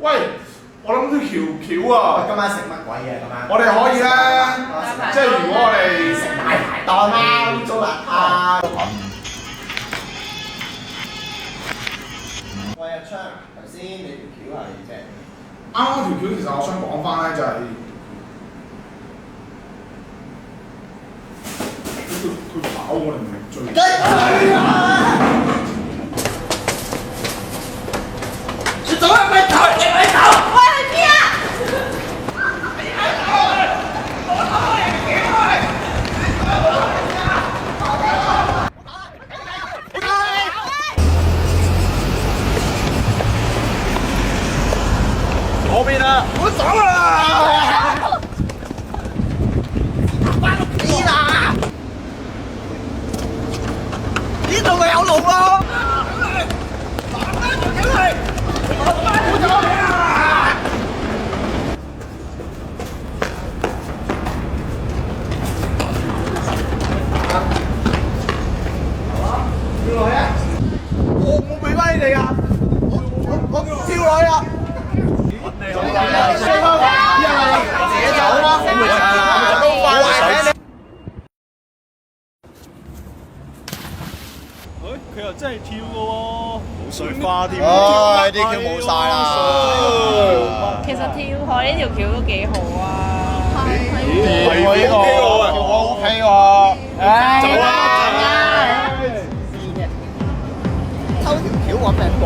喂，我諗到橋啊！今晚食乜鬼嘢？今晚我哋可以咧，即係如果我哋食大排檔啦，污糟邋遢。喂，阿昌，頭先你條橋係即係啱啱條橋，其實我想講翻咧就係佢跑我哋唔係追。你走啊！咪走！你咪走！喂，去邊啊？嗰邊啊！我走啦！翻屋企啦！呢度咪有路咯！跳落去啊！我冇俾翻你哋啊！我跳落去啊！你好啦，自己走啦，都快你。佢又真係跳嘅喎，冇水花添。唉，啲橋冇晒啦。其實跳海呢條橋都幾好啊。係喎，呢個跳海 OK 喎。走啦！偷條橋揾命搏。